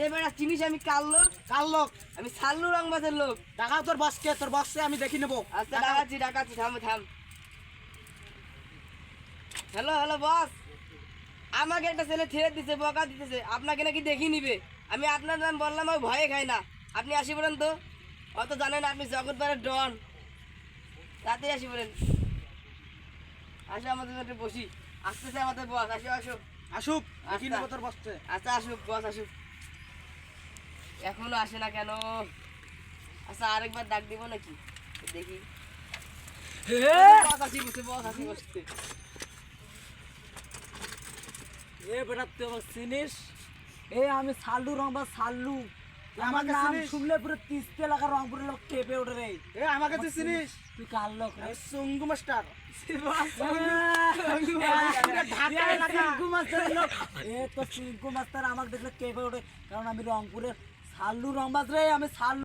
এ বেটা চিনিস আমি কার লোক? কার লোক? আমি সাল্লু রংবাজের লোক। টাকা তোর বসকে, তোর বসকে আমি দেখি নেবো। আচ্ছা ডাকাচ্ছি থাম। হ্যালো বস, আমাকে একটা ছেলে ছেড়ে দিছে, বকা দিতেছে, আপনাকে নাকি দেখি নিবে। আমি আপনার নাম বললাম, আমি ভয়ে খাই না। আপনি আসি বলেন তো, অত জানেন আপনি জগৎবারের ডন। তাতে আসি বলেন। আসো আমাদের একটু বসি। আসতেছে আমাদের বস, আসো। আসুক, দেখি আচ্ছা। নেবো তোর বসকে। আচ্ছা আসুক বস, আসুক। এখনো আসে না কেন? আচ্ছা আরেকবার ডাক দিব নাকি দেখি। বস আসি বসতে। এ বেটা তুই আমার চিনিস? এ আমি সাল্লু রংবাজ সাল্লু। আমার আমাকে নাম চিনিস? শুনলে পুরো 30 এলাকার রংপুরের লোক কেঁপে ওঠে রে। এ আমাকে তুই চিনিস? তুই কার লোক রে? আমি সঙ্গু মাস্টার। ঢাকা এলাকার সিংকু মাস্টারের লোক। এ তো সিংকু মাস্টার আমাকে দেখলে কেঁপে ওঠে, কারণ আমি রংপুরের সাল্লু রংবাজ রে। আমি সাল্লু